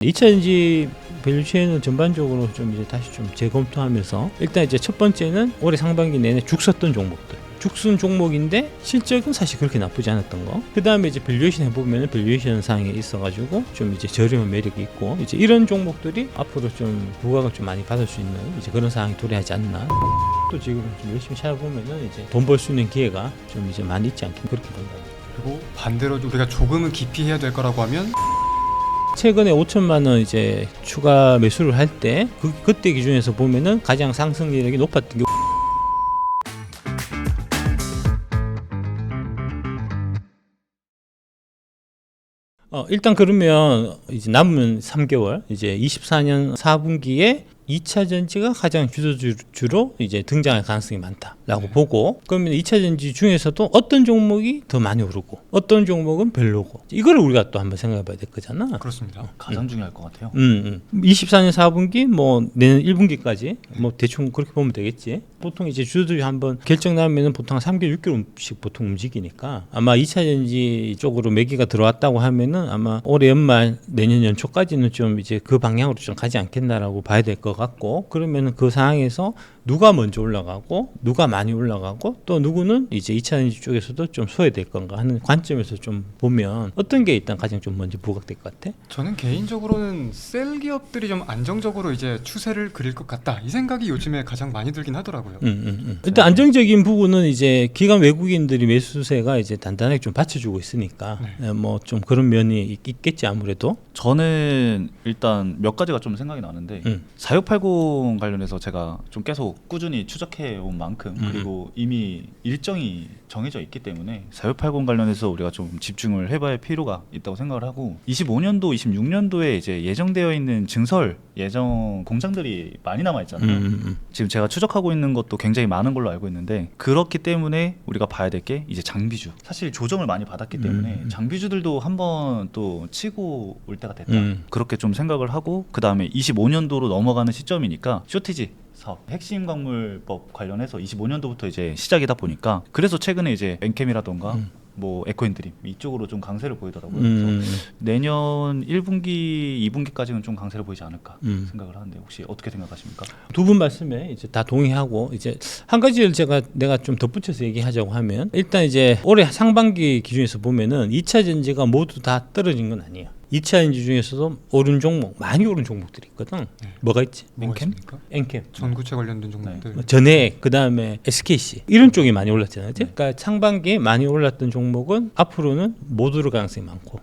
2차전지 밸류체인은 전반적으로 좀 이제 다시 좀 재검토하면서 일단 이제 첫 번째는 올해 상반기 내내 죽었던 종목들. 죽순 종목인데 실적은 사실 그렇게 나쁘지 않았던 거. 그 다음에 이제 밸류에이션 해보면 밸류에이션 상에 있어가지고 좀 이제 저렴한 매력이 있고 이제 이런 종목들이 앞으로 좀 부각을 좀 많이 받을 수 있는 이제 그런 상황이 도래하지 않나. 또 지금 좀 열심히 찾아보면은 이제 돈 벌 수 있는 기회가 좀 이제 많이 있지 않겠나 그렇게 본다. 그리고 반대로 우리가 조금은 기피 해야 될 거라고 하면 최근에 5천만 원 이제 추가 매수를 할 때 그때 기준에서 보면은 가장 상승률이 높았던 게 일단 그러면 이제 남은 3개월 이제 24년 4분기에 2차 전지가 가장 주도주로 이제 등장할 가능성이 많다라고 보고, 그러면 2차 전지 중에서도 어떤 종목이 더 많이 오르고 어떤 종목은 별로고 이거를 우리가 또 한번 생각해 봐야 될 거잖아. 그렇습니다. 가장 중요할 것 같아요. 24년 4분기 뭐 내년 1분기까지 뭐 대충 그렇게 보면 되겠지. 보통 이제 주도주의 한번 결정 나면은 보통 한 3개월 6개월씩 보통 움직이니까 아마 2차 전지 쪽으로 매기가 들어왔다고 하면은 아마 올해 연말 내년 연초까지는 좀 이제 그 방향으로 좀 가지 않겠나라고 봐야 될 것 같고, 그러면은 그 상황에서 누가 먼저 올라가고 누가 많이 올라가고 또 누구는 이제 2차 전지 쪽에서도 좀 소외될 건가 하는 관점에서 좀 보면 어떤 게 일단 가장 좀 먼저 부각될 것 같아? 저는 개인적으로는 셀 기업들이 좀 안정적으로 이제 추세를 그릴 것 같다, 이 생각이 요즘에 가장 많이 들긴 하더라고요. 일단 안정적인 부분은 이제 기관 외국인들이 매수세가 이제 단단하게 좀 받쳐주고 있으니까 뭐 좀 그런 면이 있겠지 아무래도. 저는 일단 몇 가지가 좀 생각이 나는데 4680 관련해서 제가 좀 계속 꾸준히 추적해 온 만큼 그리고 이미 일정이 정해져 있기 때문에 4680 관련해서 우리가 좀 집중을 해봐야 할 필요가 있다고 생각을 하고, 25년도 26년도에 이제 예정되어 있는 증설 예정 공장들이 많이 남아 있잖아요. 지금 제가 추적하고 있는 것도 굉장히 많은 걸로 알고 있는데, 그렇기 때문에 우리가 봐야 될 게 이제 장비주, 사실 조정을 많이 받았기 때문에 장비주들도 한번 또 치고 올 때가 됐다, 그렇게 좀 생각을 하고, 그 다음에 25년도로 넘어가는 시점이니까 쇼티지 사업, 핵심 광물법 관련해서 25년도부터 이제 시작이다 보니까 그래서 최근에 이제 엔캠이라던가 뭐 에코인드림 이쪽으로 좀 강세를 보이더라고요. 그래서 내년 1분기, 2분기까지는 좀 강세를 보이지 않을까 생각을 하는데 혹시 어떻게 생각하십니까? 두 분 말씀에 이제 다 동의하고, 이제 한 가지를 내가 좀 덧붙여서 얘기하자고 하면, 일단 이제 올해 상반기 기준에서 보면은 2차 전지가 모두 다 떨어진 건 아니에요. 2차 전지 중에서도 오른 종목, 많이 오른 종목들이 있거든. 뭐가 있지? 엔캠? 엔캠. 전구체 관련된 종목들. 전액, 그 다음에 SKC 이런 쪽이 많이 올랐잖아요. 그러니까 상반기에 많이 올랐던 종목은 앞으로는 못 오를 가능성이 많고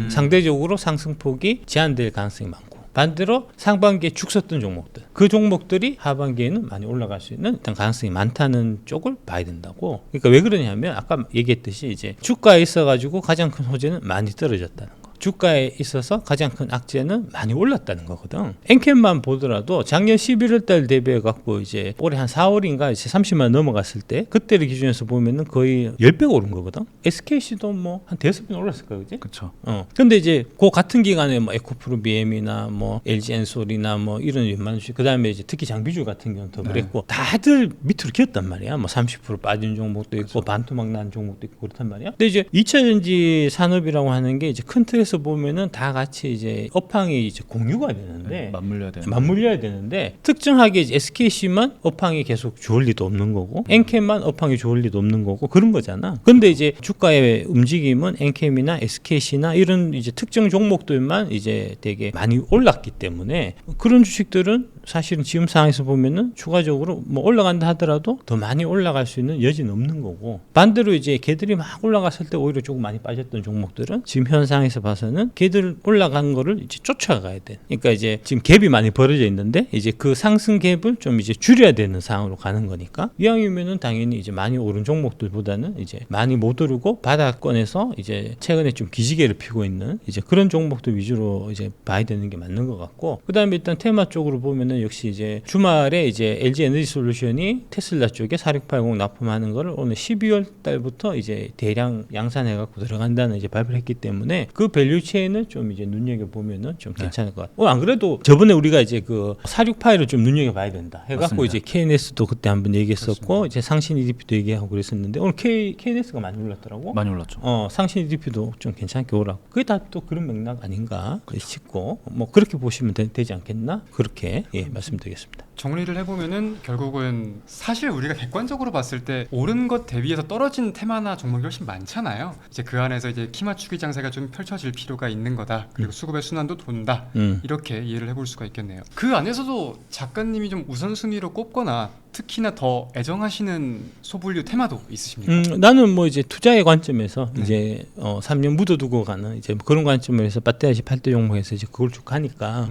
상대적으로 상승폭이 제한될 가능성이 많고, 반대로 상반기에 죽었던 종목들, 그 종목들이 하반기에는 많이 올라갈 수 있는 일단 가능성이 많다는 쪽을 봐야 된다고. 그러니까 왜 그러냐면 아까 얘기했듯이 이제 주가에 있어가지고 가장 큰 호재는 많이 떨어졌다는 거, 주가에 있어서 가장 큰 악재는 많이 올랐다는 거거든. 엔캠만 보더라도 작년 11월 달 대비해 갖고 이제 올해 한 4월인가 이제 30만 넘어갔을 때 그때를 기준에서 보면은 거의 10배가 오른 거거든. SKC도 뭐 한 5배 올랐을 거야, 그지? 그렇죠. 근데 이제 그 같은 기간에 뭐 에코프로 BM이나 뭐 LG 엔솔이나 뭐 이런 웬만한 주, 그다음에 이제 특히 장비주 같은 경우는 더 그랬고 다들 밑으로 기었단 말이야. 뭐 30% 빠진 종목도 있고 반토막 난 종목도 있고 그렇단 말이야. 근데 이제 2차 전지 산업이라고 하는 게 이제 큰 틀에서 보면은 다 같이 이제 업황이 이제 공유가 되는데 맞물려야 되는데 특정하게 이제 SKC만 업황이 계속 좋을 리도 없는 거고 엔캠만 업황이 좋을 리도 없는 거고 그런 거잖아. 근데 이제 주가의 움직임은 엔캠이나 SKC나 이런 이제 특정 종목들만 이제 되게 많이 올랐기 때문에 그런 주식들은 사실은 지금 상황에서 보면은 추가적으로 뭐 올라간다 하더라도 더 많이 올라갈 수 있는 여지는 없는 거고, 반대로 이제 걔들이 막 올라갔을 때 오히려 조금 많이 빠졌던 종목들은 지금 현상에서 봐서는 걔들 올라간 거를 이제 쫓아가야 돼. 그러니까 이제 지금 갭이 많이 벌어져 있는데 이제 그 상승 갭을 좀 이제 줄여야 되는 상황으로 가는 거니까, 이왕이면은 당연히 이제 많이 오른 종목들보다는 이제 많이 못 오르고 바닥권에서 이제 최근에 좀 기지개를 피고 있는 이제 그런 종목들 위주로 이제 봐야 되는 게 맞는 것 같고, 그다음에 일단 테마 쪽으로 보면은 보면은 역시 이제 주말에 이제 LG 에너지 솔루션이 테슬라 쪽에 4680 납품하는 거를 오늘 12월 달부터 이제 대량 양산해 갖고 들어간다는 이제 발표를 했기 때문에 그 밸류 체인을 좀 이제 눈여겨 보면은 좀 괜찮을 것 같아요. 안 그래도 저번에 우리가 이제 그 468을 좀 눈여겨 봐야 된다 해 갖고 맞습니다. 이제 KNS도 그때 한번 얘기했었고 이제 상신 EDP도 얘기하고 그랬었는데 오늘 KNS가 많이 올랐더라고. 많이 올랐죠. 상신 EDP도 좀 괜찮게 오라고. 그게 다 또 그런 맥락 아닌가 싶고 뭐 그렇게 보시면 되지 않겠나? 그렇게 말씀드리겠습니다. 정리를 해보면은 결국은 사실 우리가 객관적으로 봤을 때 오른 것 대비해서 떨어진 테마나 종목이 훨씬 많잖아요. 이제 그 안에서 이제 키 맞추기 장세가 좀 펼쳐질 필요가 있는 거다. 그리고 수급의 순환도 돈다. 이렇게 이해를 해볼 수가 있겠네요. 그 안에서도 작가님이 좀 우선순위로 꼽거나 특히나 더 애정하시는 소분류 테마도 있으십니까? 나는 뭐 이제 투자의 관점에서 이제 3년 묻어두고 가는 이제 그런 관점에서 배터리 8대 종목에서 이제 그걸 쭉 가니까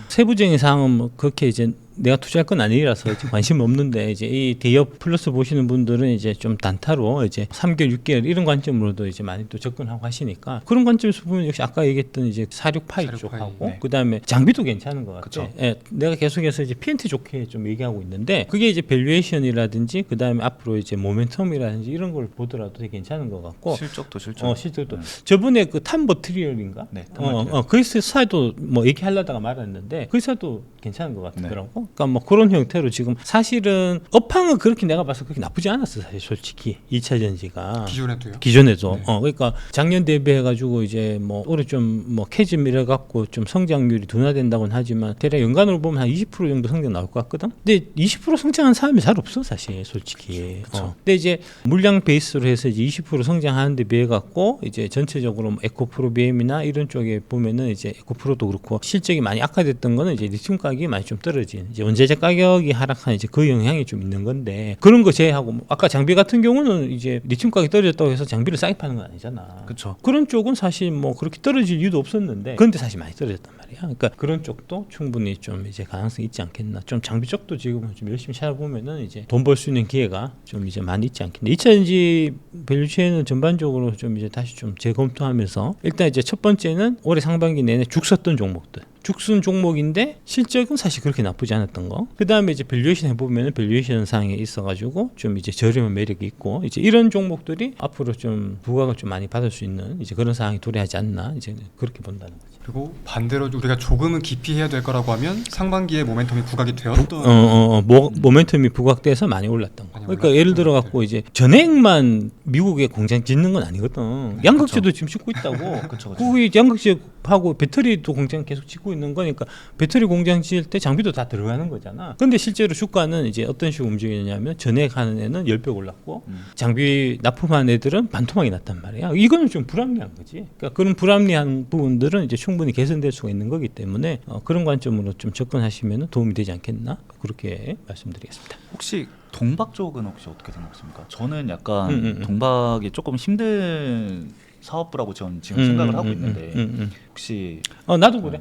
세부적인 사항은 뭐 그렇게 이제 내가 투자할 건 아니라서 관심 없는데 이제 이 대업 플러스 보시는 분들은 이제 좀 단타로 이제 3개월, 6개월 이런 관점으로도 이제 많이 또 접근하고 하시니까 그런 관점에서 보면 역시 아까 얘기했던 이제 46파이 쪽하고 그다음에 장비도 괜찮은 것 같아요. 내가 계속해서 이제 PNT 좋게 좀 얘기하고 있는데 그게 이제 밸류에이션이라든지 그다음에 앞으로 이제 모멘텀이라든지 이런 걸 보더라도 되게 괜찮은 것 같고 실적도 실적도 저번에 그 탐버트리얼인가? 그 회사도 뭐 얘기하려다가 말았는데 그 회사도 괜찮은 것 같더라고. 그러니까 뭐 그런 형태로 지금 사실은 업황은 그렇게 내가 봐서 그렇게 나쁘지 않았어 사실 솔직히 2차 전지가 기존에도 그러니까 작년 대비해 가지고 이제 뭐 올해 좀 뭐 캐즈 밀어 갖고 좀 성장률이 둔화된다고는 하지만 대략 연간으로 보면 한 20% 정도 성장 나올 것 같거든. 근데 20% 성장한 사람이 잘 없어 사실 솔직히. 근데 이제 물량 베이스로 해서 이제 20% 성장하는 데 비해 갖고 이제 전체적으로 뭐 에코프로 BM이나 이런 쪽에 보면은 이제 에코프로도 그렇고 실적이 많이 악화됐던 거는 이제 리튬 가격이 많이 좀 떨어진 이제 원자재 가격이 하락한 이제 그 영향이 좀 있는 건데 그런 거 제외하고 뭐 아까 장비 같은 경우는 이제 리튬 가격이 떨어졌다고 해서 장비를 싸게 파는 건 아니잖아. 그렇죠. 그런 쪽은 사실 뭐 그렇게 떨어질 이유도 없었는데 그런데 사실 많이 떨어졌단 말이야. 그러니까 그런 쪽도 충분히 좀 이제 가능성이 있지 않겠나. 좀 장비 쪽도 지금 좀 열심히 찾아보면은 이제 돈 벌 수 있는 기회가 좀 이제 많이 있지 않겠나. 2차전지 밸류체인은 전반적으로 좀 이제 다시 좀 재검토하면서 일단 이제 첫 번째는 올해 상반기 내내 죽 섰던 종목들. 죽순 종목인데 실적은 사실 그렇게 나쁘지 않았던 거. 그 다음에 이제 밸류에이션 해보면 밸류에이션 상에 있어가지고 좀 이제 저렴한 매력이 있고 이제 이런 종목들이 앞으로 좀 부각을 좀 많이 받을 수 있는 이제 그런 상황이 도래하지 않나 이제 그렇게 본다는 거죠. 그리고 반대로 우리가 조금은 깊이 해야 될 거라고 하면 상반기에 모멘텀이 부각이 되었던 모멘텀이 부각돼서 많이 올랐던 거. 그러니까 예를 들어 갖고 이제 전액만 미국에 공장 짓는 건 아니거든. 양극재도 지금 짓고 있다고. 거기 양극재하고 배터리도 공장 계속 짓고 있는 거니까 배터리 공장 지을 때 장비도 다 들어가는 거잖아. 근데 실제로 주가는 이제 어떤 식으로 움직이냐면 전액하는 애는 10배 올랐고 장비 납품한 애들은 반토막이 났단 말이야. 이거는 좀 불합리한 거지. 그러니까 그런 불합리한 부분들은 이제 충분히 개선될 수가 있는 거기 때문에 그런 관점으로 좀 접근하시면 도움이 되지 않겠나 그렇게 말씀드리겠습니다. 혹시 동박 쪽은 혹시 어떻게 생각하십니까? 저는 약간 동박이 조금 힘든 사업부라고 저는 지금 생각을 하고 있는데 혹시 나도 그래.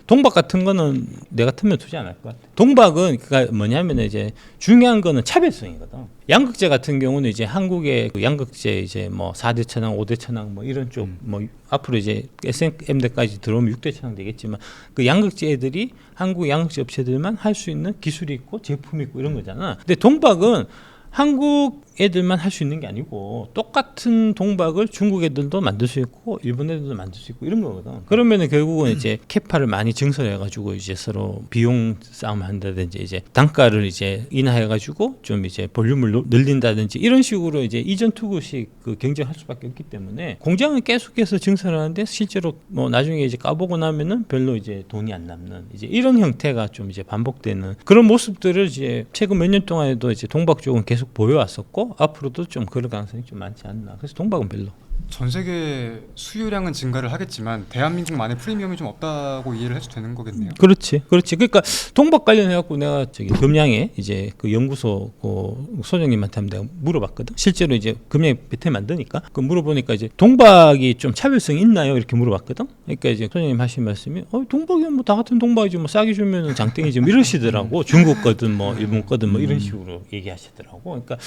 동박 같은 거는 내 같으면 투자 안 할 것 같아. 동박은 그러니까 뭐냐면 이제 중요한 거는 차별성이거든. 양극재 같은 경우는 이제 한국의 그 양극재 이제 뭐 4대 천왕, 5대 천왕 뭐 이런 쪽 뭐 앞으로 이제 SM대까지 들어오면 6대 천왕 되겠지만 그 양극재 애들이 한국 양극재 업체들만 할 수 있는 기술이 있고 제품이 있고 이런 거잖아. 근데 동박은 한국 애들만 할 수 있는 게 아니고 똑같은 동박을 중국 애들도 만들 수 있고 일본 애들도 만들 수 있고 이런 거거든. 그러면은 결국은 이제 캐파를 많이 증설해 가지고 이제 서로 비용 싸움을 한다든지 이제 단가를 이제 인하해 가지고 좀 이제 볼륨을 늘린다든지 이런 식으로 이제 이전 투구식 그 경쟁할 수밖에 없기 때문에 공장을 계속해서 증설하는데 실제로 뭐 나중에 이제 까보고 나면은 별로 이제 돈이 안 남는 이제 이런 형태가 좀 이제 반복되는 그런 모습들을 이제 최근 몇 년 동안에도 이제 동박 쪽은 계속 보여왔었고 앞으로도 좀 그럴 가능성이 좀 많지 않나. 그래서 동박은 별로. 전 세계 수요량은 증가를 하겠지만 대한민국만의 프리미엄이 좀 없다고 이해를 해도 되는 거겠네요. 그렇지. 그러니까 동박 관련해 갖고 내가 저기 금양에 이제 그 연구소 그 소장님한테 한번 내가 물어봤거든. 실제로 이제 금양에 배터리 만드니까 그 물어보니까 이제 동박이 좀 차별성이 있나요? 이렇게 물어봤거든. 그러니까 이제 소장님 하신 말씀이 동박이 뭐 다 같은 동박이지 뭐 싸게 주면은 장땡이지 뭐 이러시더라고. 중국 거든 뭐 일본 거든 뭐 이런 식으로 얘기하시더라고. 그러니까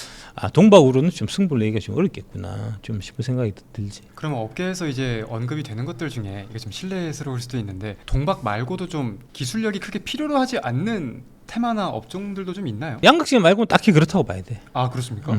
동박으로는 좀 승부를 내기가 좀 어렵겠구나 좀 싶은 생각이 들지. 그러면 업계에서 이제 언급이 되는 것들 중에 이게 좀 실례스러울 수도 있는데 동박 말고도 좀 기술력이 크게 필요로 하지 않는 테마나 업종들도 좀 있나요? 양극재 말고는 딱히 그렇다고 봐야 돼. 아 그렇습니까?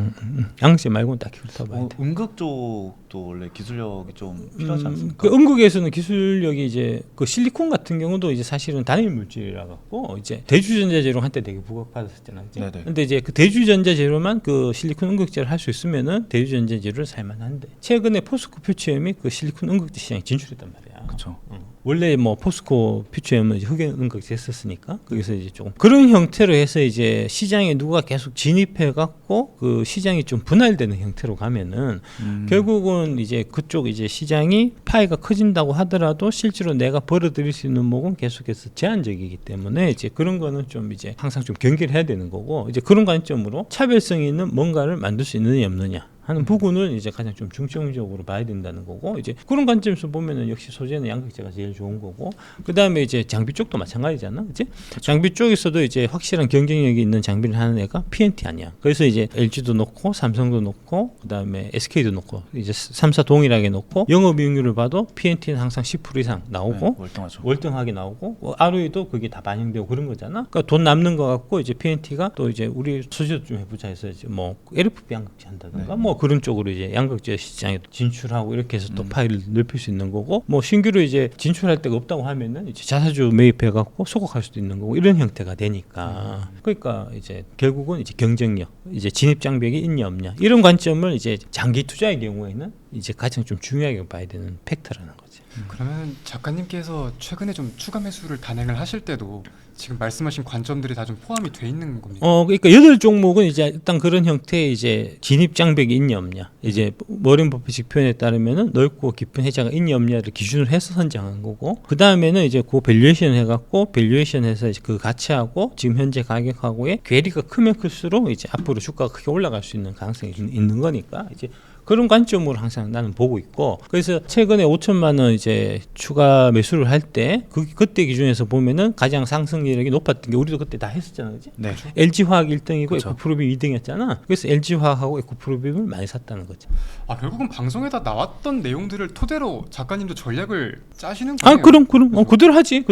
양극재 말고는 딱히 그렇다고 봐야 돼. 음극 쪽도 원래 기술력이 좀 필요하지 않습니까? 그 음극에서는 기술력이 이제 그 실리콘 같은 경우도 이제 사실은 단일 물질이라 갖고 이제 대주전자 재료 한때 되게 부각받았었잖아요. 네네. 근데 이제 그 대주전자 재료만 그 실리콘 음극재를 할 수 있으면은 대주전자 재료를 살만한데 최근에 포스코 퓨처엠이 그 실리콘 음극재 시장에 진출했단 말이야. 그렇죠. 원래 뭐 포스코 퓨처엠은 이제 흑연 음극재 했었으니까 거기서 이제 조금 그런 형태로 해서 이제 시장에 누가 계속 진입해 갖고 그 시장이 좀 분할되는 형태로 가면은 결국은 이제 그쪽 이제 시장이 파이가 커진다고 하더라도 실제로 내가 벌어들일 수 있는 목은 계속해서 제한적이기 때문에 이제 그런 거는 좀 이제 항상 좀 경계를 해야 되는 거고 이제 그런 관점으로 차별성이 있는 뭔가를 만들 수 있느냐 없느냐 하는 부분을 이제 가장 좀 중점적으로 봐야 된다는 거고 이제 그런 관점에서 보면은 역시 소재는 양극재가 제일 좋은 거고 그 다음에 이제 장비 쪽도 마찬가지잖아, 그렇지? 장비 쪽에서도 이제 확실한 경쟁력이 있는 장비를 하는 애가 PNT 아니야. 그래서 이제 LG도 놓고 삼성도 놓고 그 다음에 SK도 놓고 이제 3사 동일하게 놓고 영업이익률을 봐도 PNT는 항상 10% 이상 나오고 네, 월등하죠. 월등하게 나오고 뭐 ROE도 그게 다 반영되고 그런 거잖아. 그러니까 돈 남는 거 갖고 이제 PNT가 또 이제 우리 소재도 좀 해보자 해서 이제 뭐 LFP 양극재 한다든가 뭐 그런 쪽으로 이제 양극재 시장에 진출하고 이렇게 해서 또 파일을 넓힐 수 있는 거고 뭐 신규로 이제 진출할 데가 없다고 하면은 이제 자사주 매입해 갖고 소각할 수도 있는 거고 이런 형태가 되니까 그러니까 이제 결국은 이제 경쟁력 이제 진입 장벽이 있냐 없냐 이런 관점을 이제 장기 투자의 경우에는 이제 가장 좀 중요하게 봐야 되는 팩터라는 거지. 그러면 작가님께서 최근에 좀 추가 매수를 단행을 하실 때도 지금 말씀하신 관점들이 다 좀 포함이 돼 있는 겁니까? 그러니까 8종목은 이제 일단 그런 형태의 이제 진입 장벽이 있냐 없냐 이제 워렌 버핏식 표현에 따르면은 넓고 깊은 해자가 있냐 없냐를 기준으로 해서 선정한 거고 그 다음에는 이제 그 밸류에이션 해갖고 밸류에이션해서 이제 그 가치하고 지금 현재 가격하고의 괴리가 크면 클수록 이제 앞으로 주가가 크게 올라갈 수 있는 가능성이 있는 거니까 이제 그런 관점으로 항상 나는 보고 있고 그래서 최근에 5천만 원 이제 추가 매수를 할 때 그때 기준에서 보면은 가장 상승률이 높았던 게 우리도 그때 다 했었잖아, 그지? 네. LG화학 1등이고 그쵸. 에코프로빔 2등이었잖아. 그래서 LG화학하고 에코프로빔을 많이 샀다는 거죠. 아 결국은 방송에다 나왔던 내용들을 토대로 작가님도 전략을 짜시는 거예요? 아 그럼 그대로 하지.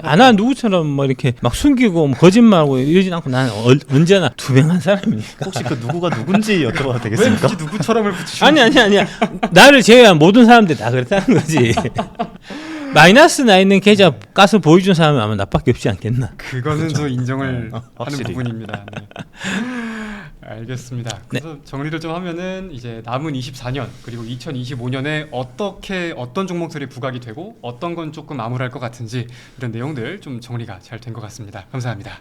나 누구처럼 뭐 이렇게 막 숨기고 뭐 거짓말하고 이러진 않고 나는 언제나 투명한 사람이니까. 혹시 그 누구가 누군지 여쭤봐도 왜 되겠습니까? 굳이 누구처럼을 붙이시는 아니야. 나를 제외한 모든 사람들 다 그렇다는 거지. 마이너스 나 있는 계좌 까서 보여준 사람은 아마 나밖에 없지 않겠나. 그거는 저 인정을 하는 확실히. 부분입니다. 네. 알겠습니다. 그래서 정리를 좀 하면은 이제 남은 24년 그리고 2025년에 어떤 종목들이 부각이 되고 어떤 건 조금 암울할 것 같은지 이런 내용들 좀 정리가 잘 된 것 같습니다. 감사합니다.